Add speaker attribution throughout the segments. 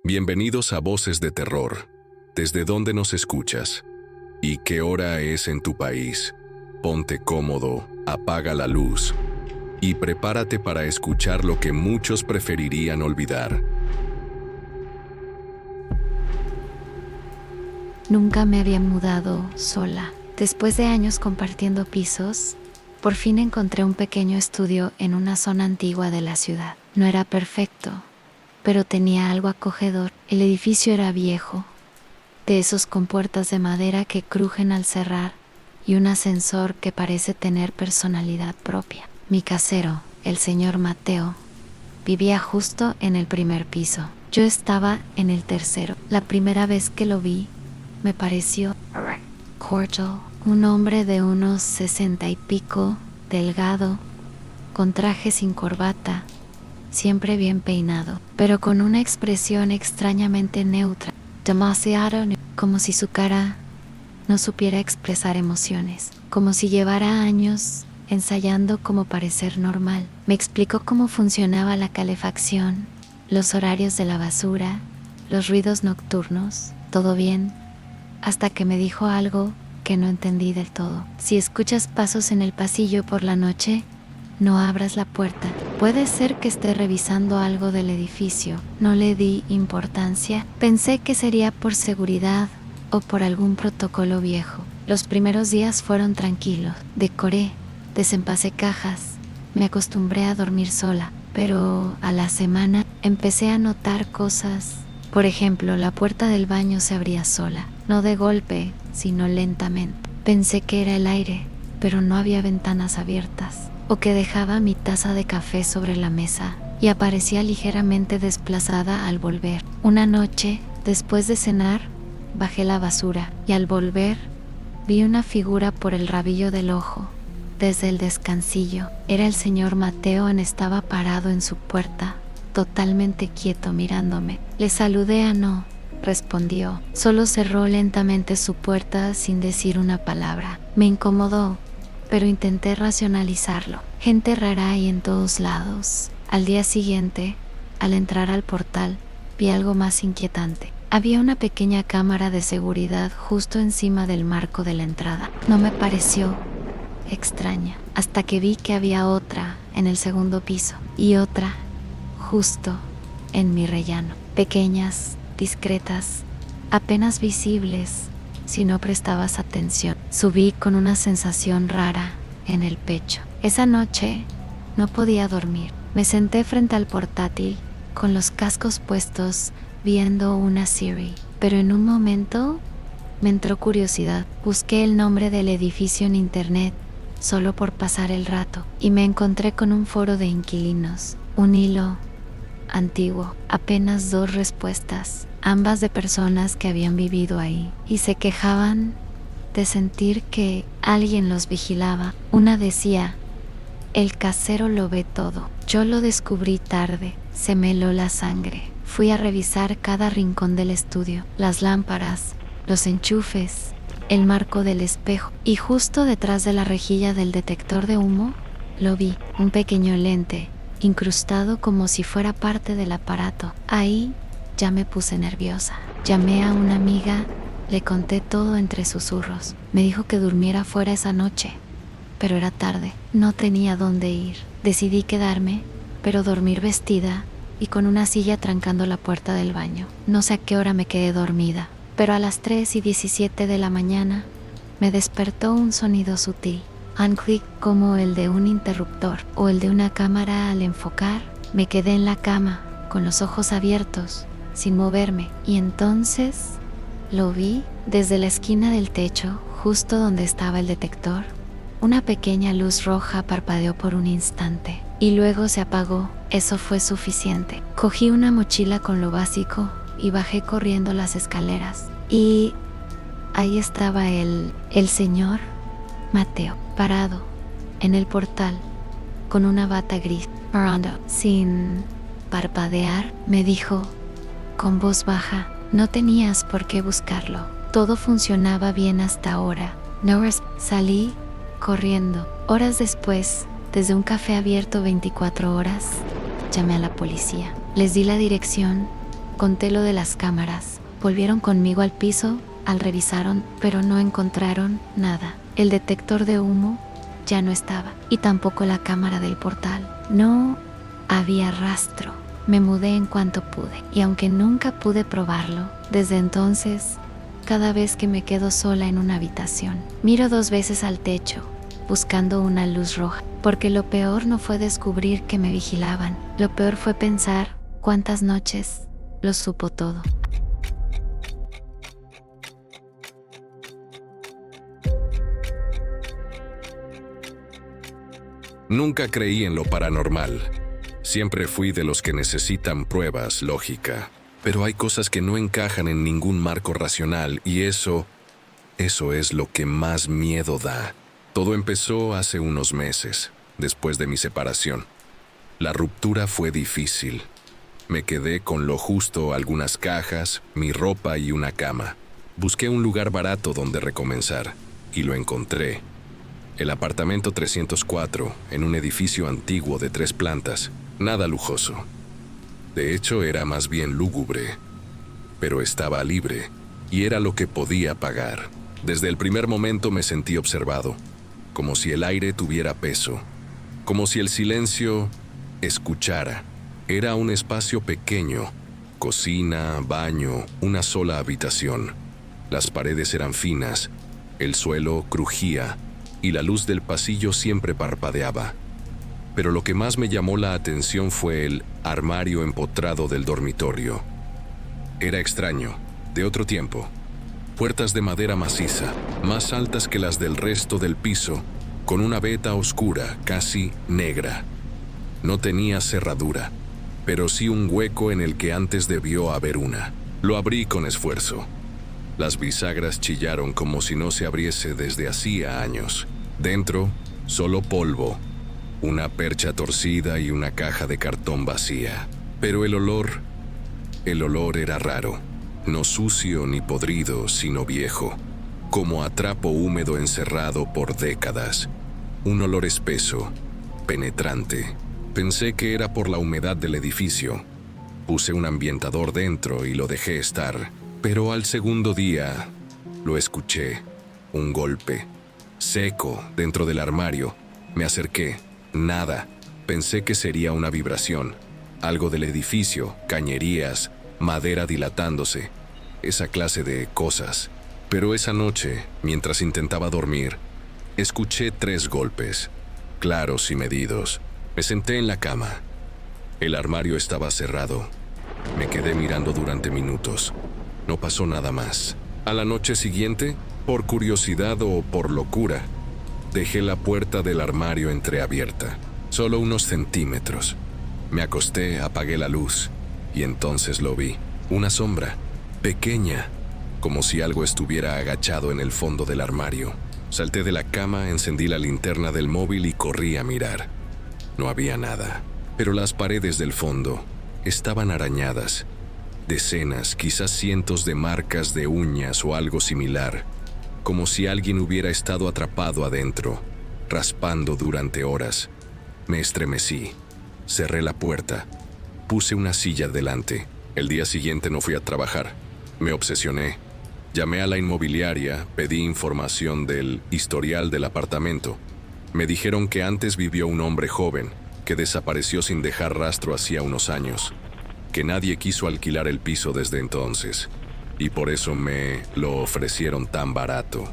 Speaker 1: Bienvenidos a Voces de Terror. ¿Desde dónde nos escuchas? ¿Y qué hora es en tu país? Ponte cómodo, apaga la luz y prepárate para escuchar lo que muchos preferirían olvidar.
Speaker 2: Nunca me había mudado sola. Después de años compartiendo pisos, por fin encontré un pequeño estudio en una zona antigua de la ciudad. No era perfecto, pero tenía algo acogedor. El edificio era viejo, de esos con puertas de madera que crujen al cerrar y un ascensor que parece tener personalidad propia. Mi casero, el señor Mateo, vivía justo en el primer piso. Yo estaba en el tercero. La primera vez que lo vi, me pareció cordial, un hombre de unos 60 y pico, delgado, con traje sin corbata, siempre bien peinado, pero con una expresión extrañamente neutra, demasiado como si su cara no supiera expresar emociones, como si llevara años ensayando cómo parecer normal. Me explicó cómo funcionaba la calefacción, los horarios de la basura, los ruidos nocturnos, todo bien, hasta que me dijo algo que no entendí del todo. Si escuchas pasos en el pasillo por la noche, no abras la puerta. Puede ser que esté revisando algo del edificio. No le di importancia. Pensé que sería por seguridad o por algún protocolo viejo. Los primeros días fueron tranquilos. Decoré, desempacé cajas, me acostumbré a dormir sola. Pero a la semana empecé a notar cosas. Por ejemplo, la puerta del baño se abría sola. No de golpe, sino lentamente. Pensé que era el aire, pero no había ventanas abiertas. O que dejaba mi taza de café sobre la mesa y aparecía ligeramente desplazada al volver. Una noche, después de cenar, bajé la basura y al volver vi una figura por el rabillo del ojo, desde el descansillo. Era el señor Mateo. Estaba parado en su puerta, totalmente quieto mirándome. Le saludé. No, respondió. Solo cerró lentamente su puerta sin decir una palabra. Me incomodó, pero intenté racionalizarlo. Gente rara hay en todos lados. Al día siguiente, al entrar al portal, vi algo más inquietante. Había una pequeña cámara de seguridad justo encima del marco de la entrada. No me pareció extraña, hasta que vi que había otra en el segundo piso y otra justo en mi rellano. Pequeñas, discretas, apenas visibles si no prestabas atención. Subí con una sensación rara en el pecho. Esa noche no podía dormir. Me senté frente al portátil con los cascos puestos viendo una serie, pero en un momento me entró curiosidad. Busqué el nombre del edificio en internet solo por pasar el rato y me encontré con un foro de inquilinos, un hilo antiguo, apenas 2 respuestas, ambas de personas que habían vivido ahí y se quejaban de sentir que alguien los vigilaba. Una decía: el casero lo ve todo. Yo lo descubrí tarde, se me heló la sangre. Fui a revisar cada rincón del estudio, las lámparas, los enchufes, el marco del espejo, y justo detrás de la rejilla del detector de humo lo vi, un pequeño lente incrustado como si fuera parte del aparato. Ahí ya me puse nerviosa. Llamé a una amiga, le conté todo entre susurros. Me dijo que durmiera fuera esa noche, pero era tarde, no tenía dónde ir. Decidí quedarme, pero dormir vestida y con una silla trancando la puerta del baño. No sé a qué hora me quedé dormida, pero a las 3:17 de la mañana me despertó un sonido sutil. Un clic como el de un interruptor o el de una cámara al enfocar. Me quedé en la cama, con los ojos abiertos, sin moverme, y entonces lo vi desde la esquina del techo, justo donde estaba el detector. Una pequeña luz roja parpadeó por un instante y luego se apagó. Eso fue suficiente. Cogí una mochila con lo básico y bajé corriendo las escaleras. Y ahí estaba el señor Mateo, parado en el portal, con una bata gris. Mirando sin parpadear, me dijo con voz baja: no tenías por qué buscarlo. Todo funcionaba bien hasta ahora. Salí corriendo. Horas después, desde un café abierto 24 horas, llamé a la policía. Les di la dirección Conté lo de las cámaras. Volvieron conmigo al piso, revisaron, pero no encontraron nada. El detector de humo ya no estaba, y tampoco la cámara del portal. No había rastro. Me mudé en cuanto pude, y aunque nunca pude probarlo, desde entonces, cada vez que me quedo sola en una habitación, miro 2 veces al techo, buscando una luz roja, porque lo peor no fue descubrir que me vigilaban. Lo peor fue pensar cuántas noches lo supo todo.
Speaker 1: Nunca creí en lo paranormal. Siempre fui de los que necesitan pruebas, lógica. Pero hay cosas que no encajan en ningún marco racional y eso es lo que más miedo da. Todo empezó hace unos meses, después de mi separación. La ruptura fue difícil. Me quedé con lo justo, algunas cajas, mi ropa y una cama. Busqué un lugar barato donde recomenzar y lo encontré. El apartamento 304, en un edificio antiguo de 3 plantas, nada lujoso. De hecho, era más bien lúgubre, pero estaba libre, y era lo que podía pagar. Desde el primer momento me sentí observado, como si el aire tuviera peso, como si el silencio escuchara. Era un espacio pequeño, cocina, baño, una sola habitación. Las paredes eran finas, el suelo crujía, y la luz del pasillo siempre parpadeaba. Pero lo que más me llamó la atención fue el armario empotrado del dormitorio. Era extraño, de otro tiempo. Puertas de madera maciza, más altas que las del resto del piso, con una veta oscura, casi negra. No tenía cerradura, pero sí un hueco en el que antes debió haber una. Lo abrí con esfuerzo. Las bisagras chillaron como si no se abriese desde hacía años. Dentro, solo polvo, una percha torcida y una caja de cartón vacía. Pero el olor era raro. No sucio ni podrido, sino viejo, como a trapo húmedo encerrado por décadas. Un olor espeso, penetrante. Pensé que era por la humedad del edificio. Puse un ambientador dentro y lo dejé estar. Pero al segundo día, lo escuché. Un golpe, seco, dentro del armario. Me acerqué. Nada. Pensé que sería una vibración. Algo del edificio, cañerías, madera dilatándose. Esa clase de cosas. Pero esa noche, mientras intentaba dormir, escuché 3 golpes, claros y medidos. Me senté en la cama. El armario estaba cerrado. Me quedé mirando durante minutos. No pasó nada más. A la noche siguiente, por curiosidad o por locura, dejé la puerta del armario entreabierta, solo unos centímetros. Me acosté, apagué la luz, y entonces lo vi. Una sombra, pequeña, como si algo estuviera agachado en el fondo del armario. Salté de la cama, encendí la linterna del móvil y corrí a mirar. No había nada, pero las paredes del fondo estaban arañadas. Decenas, quizás cientos de marcas de uñas o algo similar, como si alguien hubiera estado atrapado adentro, raspando durante horas. Me estremecí, cerré la puerta, puse una silla delante. El día siguiente no fui a trabajar. Me obsesioné. Llamé a la inmobiliaria, pedí información del historial del apartamento. Me dijeron que antes vivió un hombre joven, que desapareció sin dejar rastro hacía unos años, que nadie quiso alquilar el piso desde entonces, y por eso me lo ofrecieron tan barato.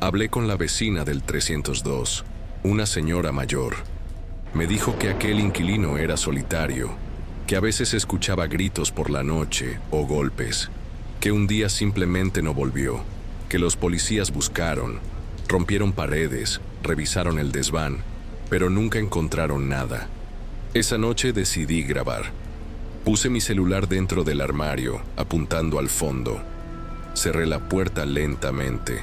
Speaker 1: Hablé con la vecina del 302, una señora mayor. Me dijo que aquel inquilino era solitario, que a veces escuchaba gritos por la noche o golpes, que un día simplemente no volvió, que los policías buscaron, rompieron paredes, revisaron el desván, pero nunca encontraron nada. Esa noche decidí grabar. Puse mi celular dentro del armario, apuntando al fondo. Cerré la puerta lentamente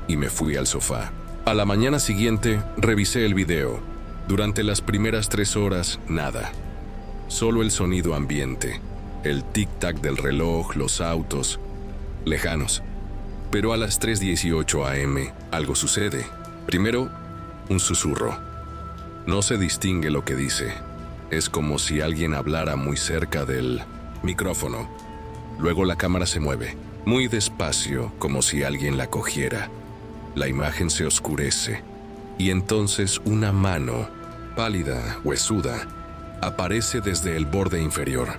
Speaker 1: y me fui al sofá. A la mañana siguiente, revisé el video. Durante las primeras 3 horas, nada. Solo el sonido ambiente, el tic-tac del reloj, los autos, lejanos. Pero a las 3:18 am, algo sucede. Primero, un susurro. No se distingue lo que dice. Es como si alguien hablara muy cerca del micrófono. Luego la cámara se mueve, muy despacio, como si alguien la cogiera. La imagen se oscurece, y entonces una mano, pálida, huesuda, aparece desde el borde inferior.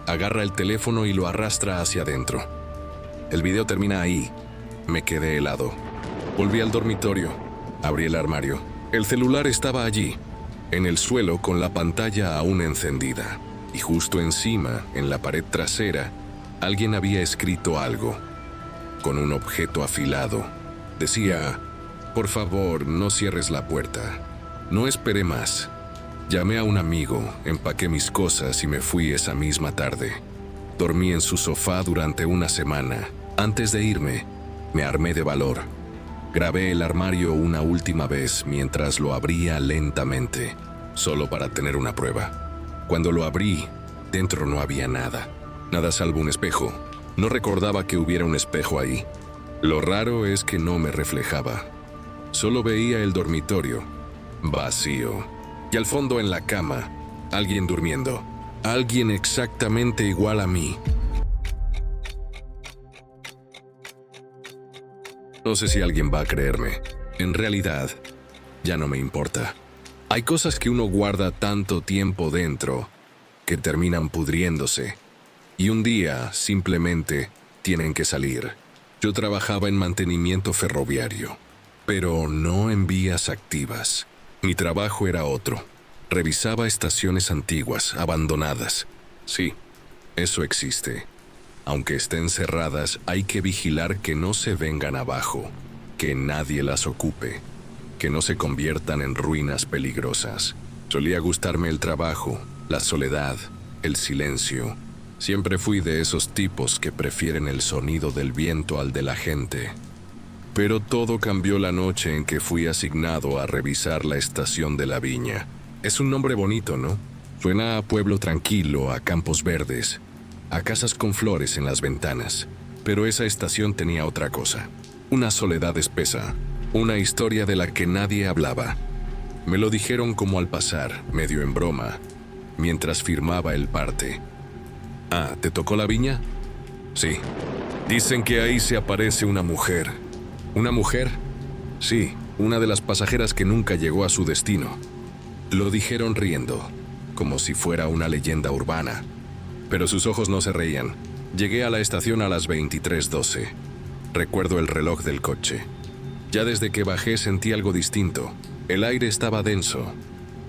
Speaker 1: Agarra el teléfono y lo arrastra hacia adentro. El video termina ahí. Me quedé helado. Volví al dormitorio. Abrí el armario. El celular estaba allí, en el suelo con la pantalla aún encendida. Y justo encima, en la pared trasera, alguien había escrito algo, con un objeto afilado. Decía: por favor, no cierres la puerta. No esperé más. Llamé a un amigo, empaqué mis cosas y me fui esa misma tarde. Dormí en su sofá durante una semana. Antes de irme, me armé de valor. Grabé el armario una última vez mientras lo abría lentamente, solo para tener una prueba. Cuando lo abrí, dentro no había nada. Nada salvo un espejo. No recordaba que hubiera un espejo ahí. Lo raro es que no me reflejaba. Solo veía el dormitorio, vacío. Y al fondo en la cama, alguien durmiendo. Alguien exactamente igual a mí. No sé si alguien va a creerme. En realidad, ya no me importa. Hay cosas que uno guarda tanto tiempo dentro que terminan pudriéndose. Y un día, simplemente, tienen que salir. Yo trabajaba en mantenimiento ferroviario, pero no en vías activas. Mi trabajo era otro. Revisaba estaciones antiguas, abandonadas. Sí, eso existe. Aunque estén cerradas, hay que vigilar que no se vengan abajo, que nadie las ocupe, que no se conviertan en ruinas peligrosas. Solía gustarme el trabajo, la soledad, el silencio. Siempre fui de esos tipos que prefieren el sonido del viento al de la gente. Pero todo cambió la noche en que fui asignado a revisar la estación de la Viña. Es un nombre bonito, ¿no? Suena a pueblo tranquilo, a campos verdes, a casas con flores en las ventanas. Pero esa estación tenía otra cosa. Una soledad espesa, una historia de la que nadie hablaba. Me lo dijeron como al pasar, medio en broma, mientras firmaba el parte. Ah, ¿te tocó la Viña? Sí. Dicen que ahí se aparece una mujer. ¿Una mujer? Sí, una de las pasajeras que nunca llegó a su destino. Lo dijeron riendo, como si fuera una leyenda urbana. Pero sus ojos no se reían. Llegué a la estación a las 23:12. Recuerdo el reloj del coche. Ya desde que bajé sentí algo distinto. El aire estaba denso,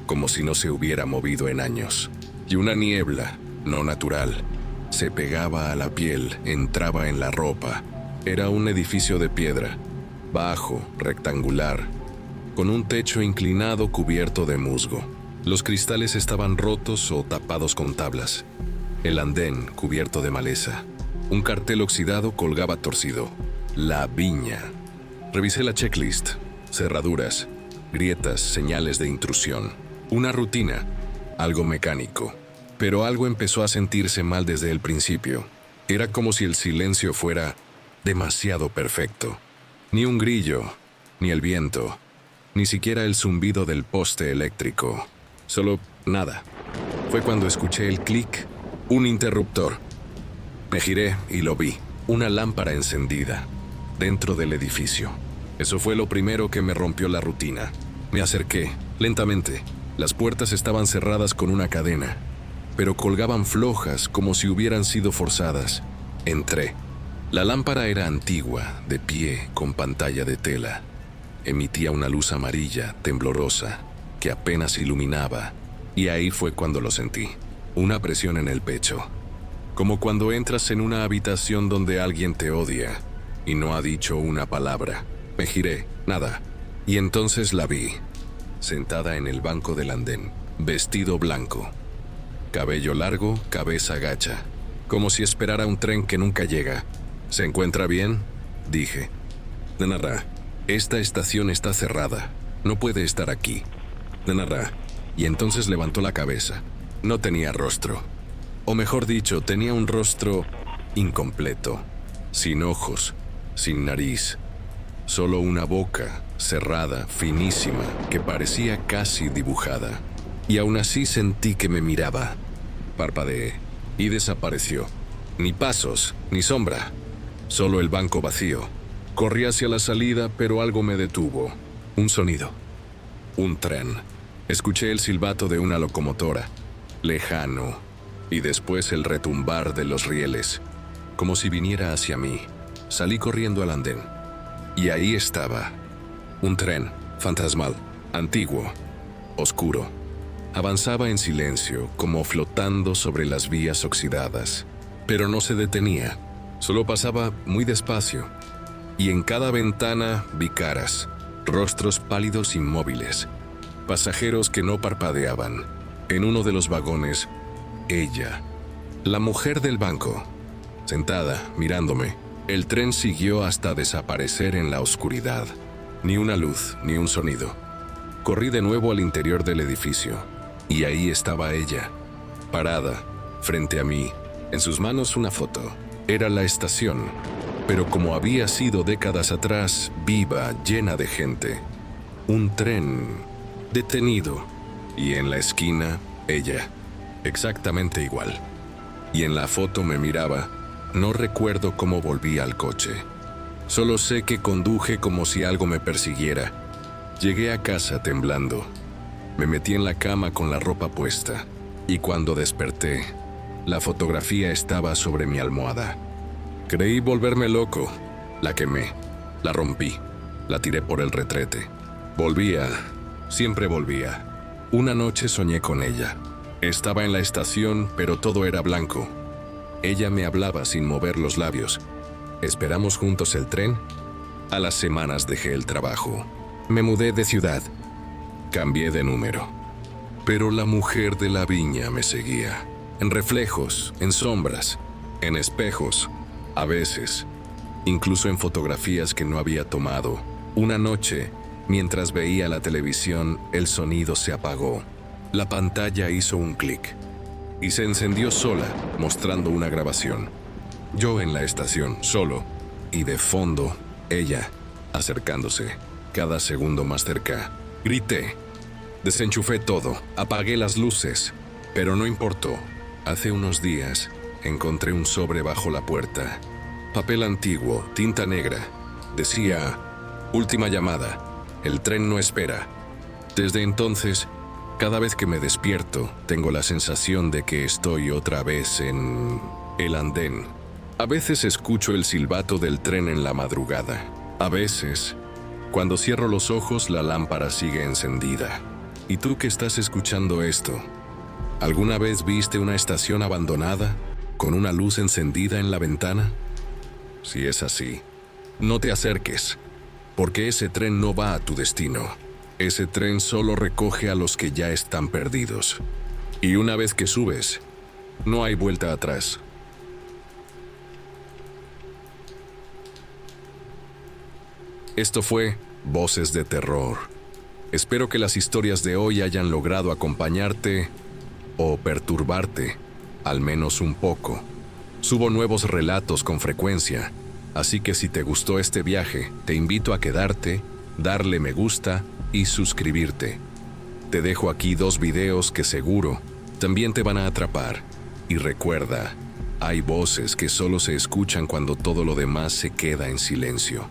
Speaker 1: como si no se hubiera movido en años. Y una niebla, no natural, se pegaba a la piel, entraba en la ropa. Era un edificio de piedra, bajo, rectangular, con un techo inclinado cubierto de musgo. Los cristales estaban rotos o tapados con tablas. El andén cubierto de maleza. Un cartel oxidado colgaba torcido. La Viña. Revisé la checklist. Cerraduras, grietas, señales de intrusión. Una rutina, algo mecánico. Pero algo empezó a sentirse mal desde el principio. Era como si el silencio fuera demasiado perfecto. Ni un grillo, ni el viento, ni siquiera el zumbido del poste eléctrico. Solo nada. Fue cuando escuché el clic, un interruptor. Me giré y lo vi, una lámpara encendida, dentro del edificio. Eso fue lo primero que me rompió la rutina. Me acerqué, lentamente. Las puertas estaban cerradas con una cadena, pero colgaban flojas como si hubieran sido forzadas. Entré. La lámpara era antigua, de pie, con pantalla de tela. Emitía una luz amarilla, temblorosa, que apenas iluminaba, y ahí fue cuando lo sentí. Una presión en el pecho. Como cuando entras en una habitación donde alguien te odia y no ha dicho una palabra. Me giré, nada. Y entonces la vi, sentada en el banco del andén, vestido blanco. Cabello largo, cabeza gacha, como si esperara un tren que nunca llega. ¿Se encuentra bien?, dije. De nada. Esta estación está cerrada. No puede estar aquí. De nada. Y entonces levantó la cabeza. No tenía rostro. O mejor dicho, tenía un rostro incompleto. Sin ojos, sin nariz. Solo una boca, cerrada, finísima, que parecía casi dibujada. Y aún así sentí que me miraba. Parpadeé y desapareció. Ni pasos, ni sombra. Solo el banco vacío. Corrí hacia la salida, pero algo me detuvo. Un sonido. Un tren. Escuché el silbato de una locomotora, lejano, y después el retumbar de los rieles, como si viniera hacia mí. Salí corriendo al andén. Y ahí estaba. Un tren, fantasmal, antiguo, oscuro. Avanzaba en silencio, como flotando sobre las vías oxidadas. Pero no se detenía. Solo pasaba muy despacio. Y en cada ventana vi caras, rostros pálidos inmóviles, pasajeros que no parpadeaban. En uno de los vagones, ella, la mujer del banco, sentada, mirándome. El tren siguió hasta desaparecer en la oscuridad. Ni una luz, ni un sonido. Corrí de nuevo al interior del edificio, y ahí estaba ella, parada, frente a mí, en sus manos una foto. Era la estación, pero como había sido décadas atrás, viva, llena de gente. Un tren detenido, y en la esquina, ella, exactamente igual. Y en la foto me miraba. No recuerdo cómo volví al coche. Solo sé que conduje como si algo me persiguiera. Llegué a casa temblando. Me metí en la cama con la ropa puesta, y cuando desperté, la fotografía estaba sobre mi almohada. Creí volverme loco. La quemé, la rompí, la tiré por el retrete. Volvía, siempre volvía. Una noche soñé con ella. Estaba en la estación, pero todo era blanco. Ella me hablaba sin mover los labios. Esperamos juntos el tren. A las semanas dejé el trabajo. Me mudé de ciudad. Cambié de número. Pero la mujer de la viña me seguía. En reflejos, en sombras, en espejos, a veces, incluso en fotografías que no había tomado. Una noche, mientras veía la televisión, el sonido se apagó. La pantalla hizo un clic y se encendió sola, mostrando una grabación. Yo en la estación, solo, y de fondo, ella, acercándose, cada segundo más cerca. Grité. Desenchufé todo, apagué las luces, pero no importó. Hace unos días, encontré un sobre bajo la puerta. Papel antiguo, tinta negra. Decía, última llamada, el tren no espera. Desde entonces, cada vez que me despierto, tengo la sensación de que estoy otra vez en el andén. A veces escucho el silbato del tren en la madrugada. A veces, cuando cierro los ojos, la lámpara sigue encendida. ¿Y tú que estás escuchando esto? ¿Alguna vez viste una estación abandonada, con una luz encendida en la ventana? Si es así, no te acerques, porque ese tren no va a tu destino. Ese tren solo recoge a los que ya están perdidos. Y una vez que subes, no hay vuelta atrás. Esto fue Voces de Terror. Espero que las historias de hoy hayan logrado acompañarte o perturbarte, al menos un poco. Subo nuevos relatos con frecuencia, así que si te gustó este viaje, te invito a quedarte, darle me gusta y suscribirte. Te dejo aquí 2 videos que seguro también te van a atrapar. Y recuerda, hay voces que solo se escuchan cuando todo lo demás se queda en silencio.